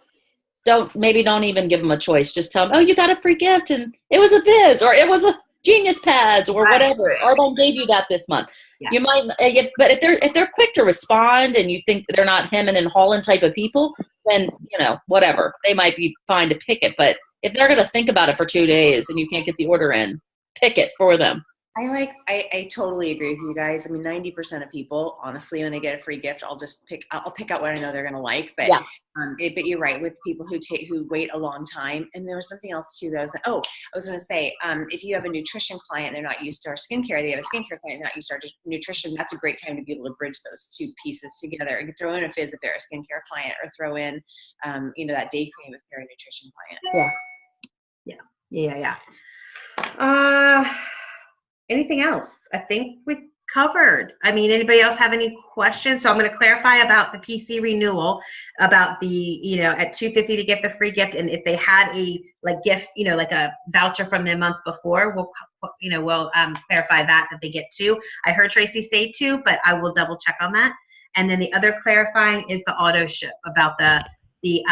don't even give them a choice. Just tell them, oh, you got a free gift and it was a Fizz or it was a Genius Pads or whatever. Arbonne gave you that this month. Yeah. You might, but if they're quick to respond and you think they're not hemming and hawing type of people, then, you know, whatever. They might be fine to pick it. But if they're going to think about it for 2 days and you can't get the order in, pick it for them. I totally agree with you guys. I mean, 90% of people, honestly, when they get a free gift, I'll pick out what I know they're going to like. But, yeah. But you're right with people who wait a long time. And there was something else too that I was going to say, if you have a nutrition client, they're not used to our skincare. They have a skincare client, they're not used to our nutrition. That's a great time to be able to bridge those two pieces together. You can throw in a Fizz if they're a skincare client, or throw in, that day cream if they're a nutrition client. Yeah. Anything else? I think we covered. I mean, anybody else have any questions? So I'm going to clarify about the PC renewal, about the, at $250 to get the free gift. And if they had a gift, like a voucher from the month before, we'll clarify that they get two. I heard Tracy say two, but I will double check on that. And then the other clarifying is the auto ship, about the they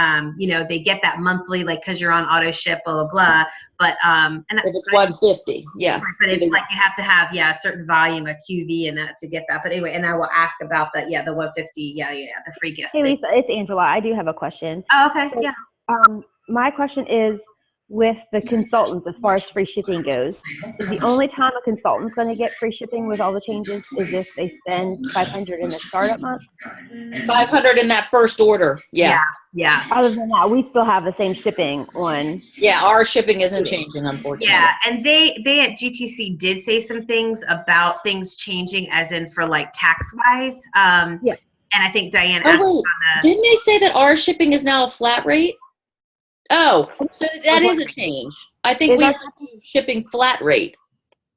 get that monthly, cause you're on auto ship, blah, blah, blah. But, and if it's 150, yeah. But it's like, you have to have, a certain volume of QV and that to get that. But anyway, and I will ask about the 150. Yeah. The free gift. Hey, Lisa, it's Angela. I do have a question. Oh, okay. So, yeah. My question is, with the consultants, as far as free shipping goes, is the only time a consultant's going to get free shipping with all the changes is if they spend $500 in the startup month? $500 in that first order. Yeah. Other than that, we still have the same shipping on. Yeah, our shipping isn't changing, unfortunately. Yeah, and they at GTC did say some things about things changing, as in for tax-wise. Yeah. And I think Diane asked on didn't they say that our shipping is now a flat rate? Oh, so that is a change. I think we have shipping flat rate.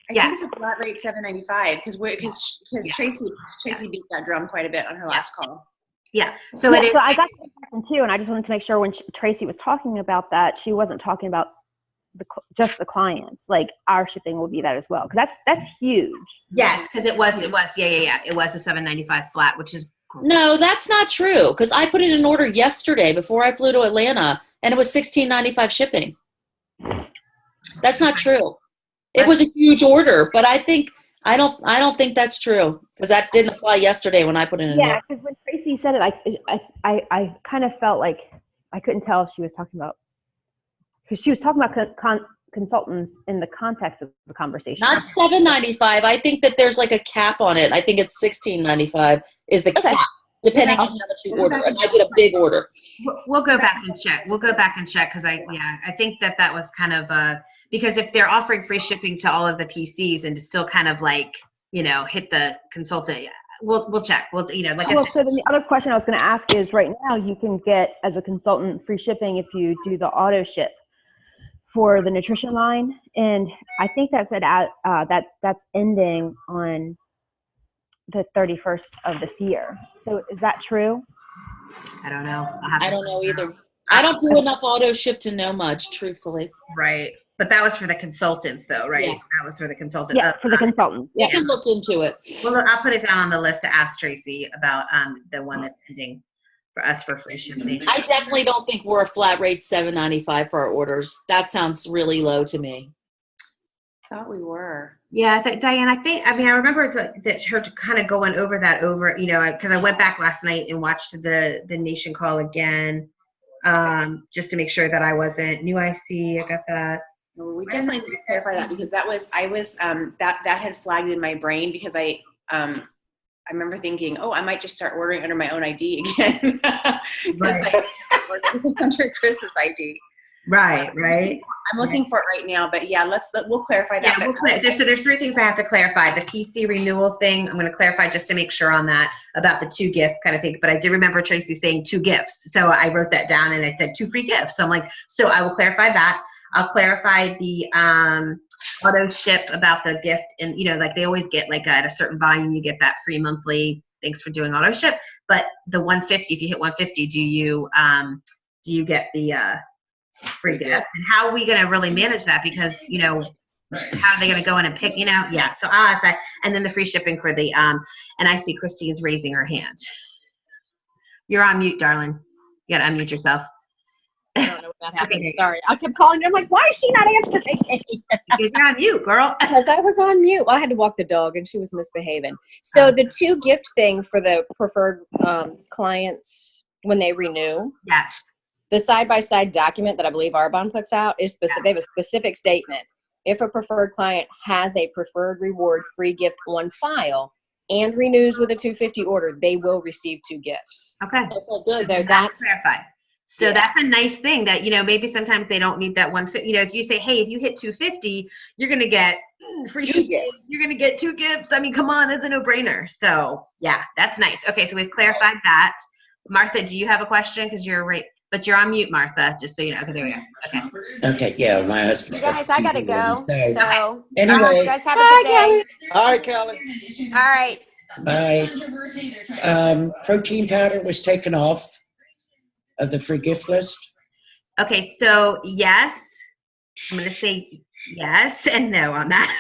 I think it's a flat rate $7.95 because Tracy beat that drum quite a bit on her last call. Yeah. So it is. So I got that question too, and I just wanted to make sure when Tracy was talking about that, she wasn't talking about just the clients. Our shipping will be that as well, because that's huge. Yes, because it was. Yeah. It was a $7.95 flat, which is cool. No, that's not true. Because I put in an order yesterday before I flew to Atlanta, and it was $16.95 shipping. That's not true. It was a huge order, but I don't think that's true, because that didn't apply yesterday when I put in an order. Yeah, because when Tracy said it, I kind of felt like I couldn't tell if she was talking about, because she was talking about consultants in the context of the conversation. Not $7.95. I think that there's a cap on it. I think it's $16.95 is the cap. Depending on how much you order. And I did a big order. We'll go back and check. because I think that was kind of because if they're offering free shipping to all of the PCs and to still kind of hit the consultant, we'll check. So then the other question I was going to ask is, right now you can get as a consultant free shipping if you do the auto ship for the nutrition line, and I think that's that's ending on the 31st of this year. So is that true? I don't know. I don't know either. I don't do enough auto ship to know much, truthfully. Right. But that was for the consultants, though, right? Yeah. That was for the consultant. Yeah, for the consultant. You can look into it. Well, look, I'll put it down on the list to ask Tracy about the one that's ending for us for free shipping. I definitely don't think we're a flat rate $7.95 for our orders. That sounds really low to me. I thought we were. Yeah, Diane, I remember that her kind of going over that because I went back last night and watched the Nation call again, just to make sure that I wasn't new IC. I got that. Well, we definitely need to clarify that because that had flagged in my brain because I remember thinking, oh, I might just start ordering under my own ID again. Right. Under Chris's ID. Right. I'm looking for it right now, but yeah, we'll clarify that. Yeah, so there's 3 things I have to clarify. The PC renewal thing, I'm going to clarify just to make sure on that about the 2 gift kind of thing. But I did remember Tracy saying 2 gifts, so I wrote that down and I said 2 free gifts. So I'm like, so I will clarify that. I'll clarify the auto ship about the gift, and like they always get like at a certain volume, you get that free monthly. Thanks for doing auto ship. But the 150, if you hit 150, do you get the free gift? And how are we going to really manage that? Because how are they going to go in and pick? Yeah. So I'll ask that, and then the free shipping for the and I see Christine's raising her hand. You're on mute, darling. You got to unmute yourself. I don't know what that happened. Okay. Sorry. I kept calling her. I'm like, why is she not answering me? Because you're on mute, girl. Because I was on mute. Well, I had to walk the dog and she was misbehaving. So the 2 gift thing for the preferred clients when they renew. Yes. The side-by-side document that I believe Arbonne puts out is specific. They have a specific statement. If a preferred client has a preferred reward free gift on file and renews with a $250 order, they will receive 2 gifts. Okay. Good. So That's clarified. So that's a nice thing that, maybe sometimes they don't need that 150. If you say, hey, if you hit 250, you're going to get free shipping. You're going to get 2 gifts. I mean, come on, that's a no-brainer. So yeah, that's nice. Okay, so we've clarified that. Martha, do you have a question? Because you're right, but you're on mute, Martha, just so you know. Okay, there we go. Okay, yeah, my husband's You guys, I gotta go. So anyway. you guys have a good day. All right, Kelly. All right. Bye. Protein powder was taken off of the free gift list. Okay, so yes, I'm going to say yes and no on that.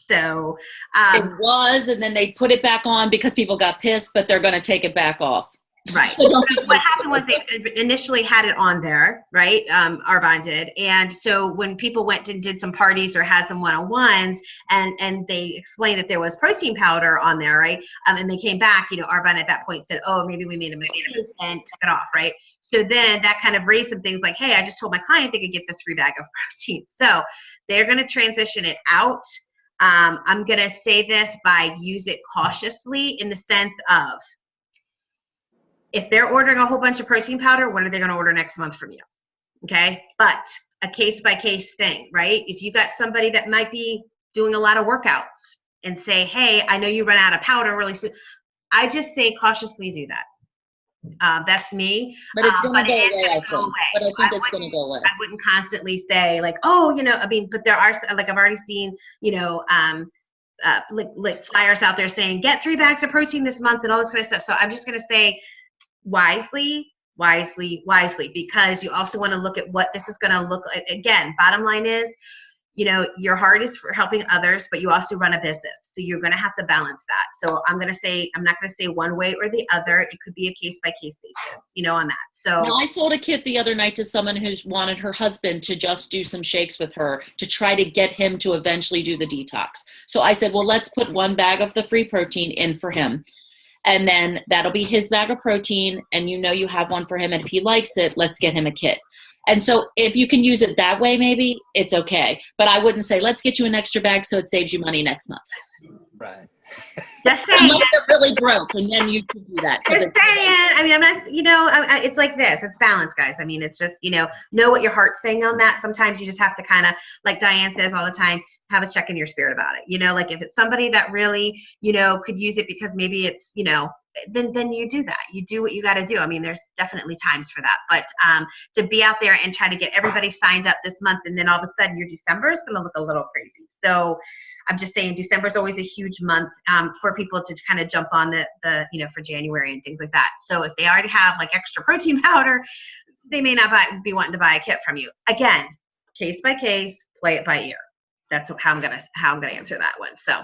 So it was, and then they put it back on because people got pissed, but they're going to take it back off. Right. So what happened was they initially had it on there, right? Arbonne did. And so when people went and did some parties or had some one-on-ones and they explained that there was protein powder on there, right? And they came back, Arbonne at that point said, oh, maybe we made a mistake and took it off, right? So then that kind of raised some things like, hey, I just told my client they could get this free bag of protein. So they're going to transition it out. I'm going to say this by use it cautiously in the sense of, if they're ordering a whole bunch of protein powder, what are they going to order next month from you? Okay. But a case by case thing, right? If you got somebody that might be doing a lot of workouts and say, hey, I know you run out of powder really soon. I just say cautiously do that. That's me. But it's going to go away, I think. But I think it's going to go away. I wouldn't constantly say like, oh, but there are, like I've already seen, like flyers out there saying, get 3 bags of protein this month and all this kind of stuff. So I'm just going to say, wisely, because you also want to look at what this is going to look like. Again, bottom line is, your heart is for helping others, but you also run a business. So you're going to have to balance that. So I'm not going to say one way or the other. It could be a case by case basis, on that. So now, I sold a kit the other night to someone who wanted her husband to just do some shakes with her to try to get him to eventually do the detox. So I said, well, let's put 1 bag of the free protein in for him. And then that'll be his bag of protein, and you have one for him. And if he likes it, let's get him a kit. And so if you can use it that way, maybe it's okay. But I wouldn't say, let's get you an extra bag so it saves you money next month. Right. Just saying. Unless they're really broke, and then you can do that. 'cause Just it's- saying. I mean, I'm not, it's like this. It's balance, guys. I mean, it's just, know what your heart's saying on that. Sometimes you just have to kind of, like Diane says all the time, have a check in your spirit about it. Like if it's somebody that really, could use it because maybe it's, then you do that. You do what you got to do. I mean, there's definitely times for that. But to be out there and try to get everybody signed up this month, and then all of a sudden your December is going to look a little crazy. So I'm just saying December is always a huge month for people to kind of jump on the for January and things like that. So if they already have like extra protein powder, they may not be wanting to buy a kit from you. Again, case by case, play it by ear. That's how I'm gonna answer that one. So,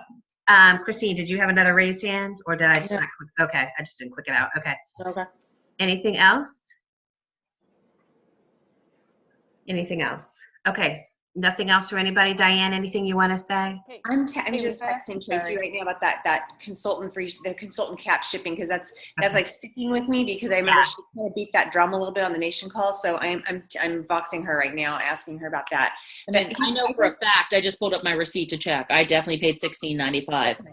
Christine, did you have another raised hand, or did I just not click? Okay, I just didn't click it out. Okay. Okay. Anything else? Anything else? Okay. Nothing else for anybody. Diane, anything you want to say? I'm just Lisa? texting Tracy Sorry. right now about that consultant cap shipping, because that's like sticking with me, because I remember she kind of beat that drum a little bit on the Nation call. So I'm voxing her right now, asking her about that. And then I know for a fact, I just pulled up my receipt to check. I definitely paid $16.95.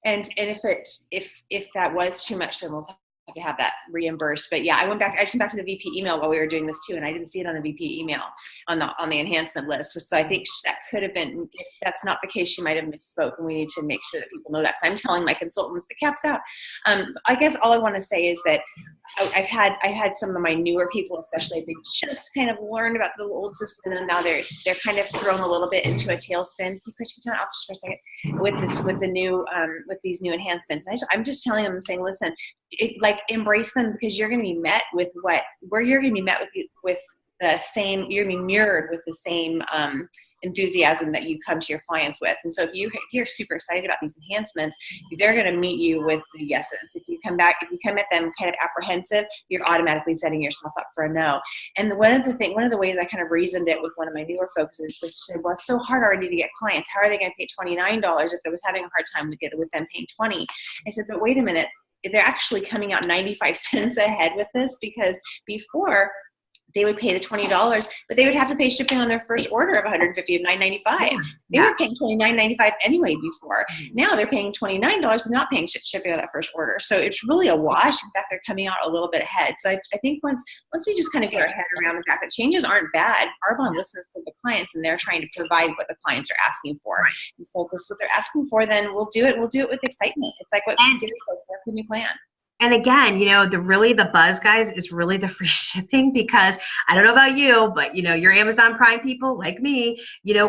And if that was too much, then we'll have to have that reimbursed. But yeah, I just went back to the VP email while we were doing this too, and I didn't see it on the VP email on the enhancement list. So I think that could have been, if that's not the case, she might have misspoke, and we need to make sure that people know that. So I'm telling my consultants to caps out. I guess all I want to say is that I've had some of my newer people, especially, they just kind of learned about the old system, and now they're kind of thrown a little bit into a tailspin. Chris, can you turn off just for a second with these new enhancements? And I'm just telling them, saying, listen, embrace them, because you're going to be met with you're going to be met with the same, you're going to be mirrored with the same enthusiasm that you come to your clients with. And so if you're super excited about these enhancements, they're going to meet you with the yeses. If you come at them kind of apprehensive, you're automatically setting yourself up for a no. And one of the ways I kind of reasoned it with one of my newer folks is to say, well, it's so hard already to get clients. How are they going to pay $29 if I was having a hard time with them paying $20? I said, but wait a minute. They're actually coming out 95 cents ahead with this, because before they would pay the $20, but they would have to pay shipping on their first order of $150 of $9.95. They were paying $29.95 anyway before. Now they're paying $29, but not paying shipping on that first order. So it's really a wash. In fact, they're coming out a little bit ahead. So I think once we just kind of get our head around the fact that changes aren't bad, Arbonne listens to the clients, and they're trying to provide what the clients are asking for. Right. And so if this is what they're asking for, then we'll do it. We'll do it with excitement. It's like what Cecilia says, work the new plan. And again, the buzz, guys, is really the free shipping, because I don't know about you, but your Amazon Prime people like me,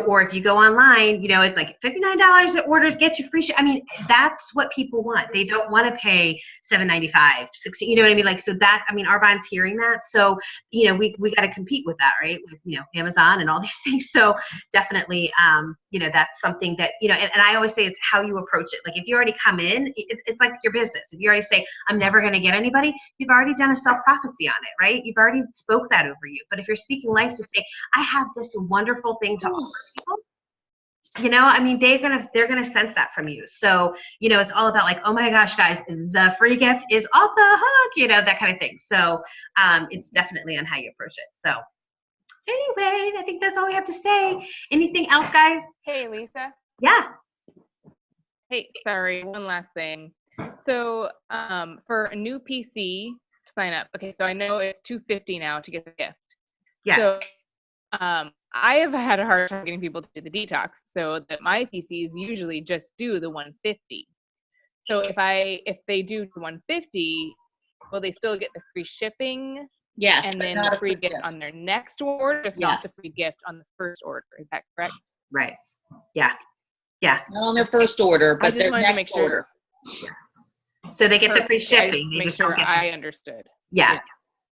or if you go online, it's like $59 at orders, get you free shipping. I mean, that's what people want. They don't want to pay $7.95, $16, you know what I mean? Like, so that, I mean, Arbonne's hearing that. So, we got to compete with that, right? With, Amazon and all these things. So definitely, that's something that, and I always say it's how you approach it. Like if you already come in, it's like your business. If you already say, I'm never going to get anybody, you've already done a self-prophecy on it, right? You've already spoke that over you. But if you're speaking life to say, I have this wonderful thing to offer people, I mean, they're gonna sense that from you. So, it's all about like, oh my gosh, guys, the free gift is off the hook, that kind of thing. So it's definitely on how you approach it. So anyway, I think that's all we have to say. Anything else, guys? Hey, Lisa. Yeah. Hey, sorry, one last thing. So for a new PC sign up, okay, so I know it's $250 now to get the gift. Yes. So I have had a hard time getting people to do the detox, so that my PCs usually just do the $150. So if they do the $150, will they still get the free shipping? Yes, and then the free gift on their next order, just not the free gift on the first order. Is that correct? Right. Yeah. Yeah. Not on their first order, but their next order. So they get the free shipping. They just don't get. I understood. Yeah.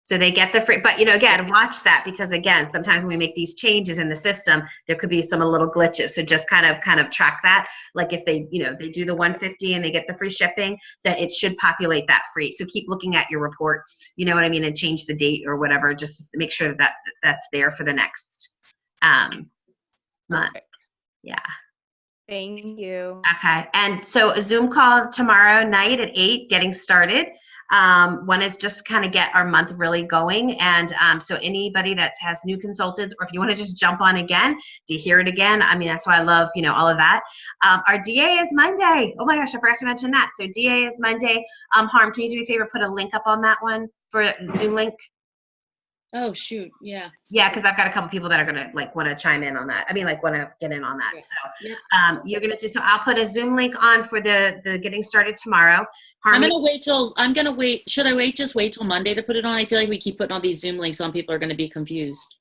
So they get the free, but again, watch that, because again, sometimes when we make these changes in the system, there could be some little glitches. So just kind of track that. Like if they, they do the $150 and they get the free shipping, then it should populate that free. So keep looking at your reports, you know what I mean, and change the date or whatever, just to make sure that that's there for the next month. Yeah. Thank you. Okay. And so a Zoom call tomorrow night at 8, getting started. One is just kind of get our month really going. And so anybody that has new consultants, or if you want to just jump on again to hear it again, I mean, that's why I love, all of that. Our DA is Monday. Oh my gosh, I forgot to mention that. So DA is Monday. Harm, can you do me a favor, put a link up on that one for a Zoom link? Oh shoot, yeah. Yeah, because I've got a couple people that are gonna want to chime in on that. I mean, want to get in on that. Yeah. So Yep. you're gonna do. So I'll put a Zoom link on for the getting started tomorrow. I'm gonna wait. Should I just wait till Monday to put it on? I feel like we keep putting all these Zoom links on. People are gonna be confused.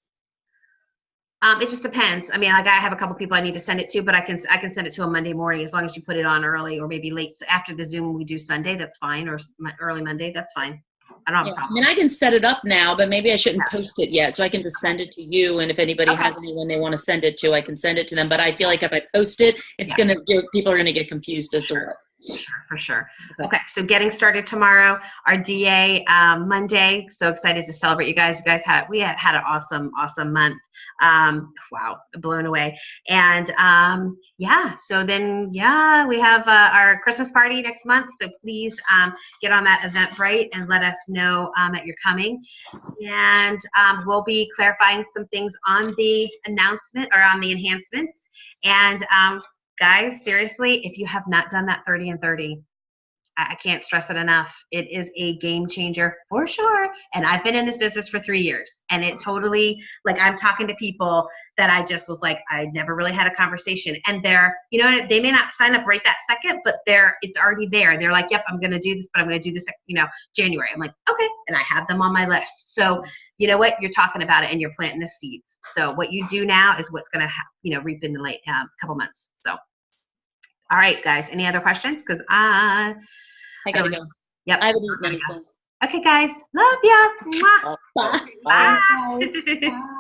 It just depends. I mean, I have a couple people I need to send it to, but I can send it to a Monday morning as long as you put it on early or maybe late after the Zoom we do Sunday. That's fine, or early Monday. That's fine. I don't have a problem. I mean, I can set it up now, but maybe I shouldn't post it yet. So I can just send it to you. And if anybody has anyone they want to send it to, I can send it to them. But I feel like if I post it, it's people are going to get confused as to what. For sure. Okay. So getting started tomorrow, our DA Monday. So excited to celebrate you guys. We have had an awesome month. Wow, blown away. And so then we have our Christmas party next month. So please get on that Eventbrite and let us know that you're coming. And we'll be clarifying some things on the announcement or on the enhancements. And guys, seriously, if you have not done that 30 and 30, I can't stress it enough. It is a game changer for sure. And I've been in this business for 3 years, and it totally, I'm talking to people that I just was like, I never really had a conversation, and they're, they may not sign up right that second, but it's already there. They're like, yep, I'm going to do this, but I'm going to do this, January. I'm like, okay. And I have them on my list. So you know what? You're talking about it and you're planting the seeds. So what you do now is what's going to, reap in the late couple months. So. All right, guys. Any other questions? Because I gotta go. Yep. I haven't eaten anything. Okay, guys. Love ya. Bye. Bye. Bye.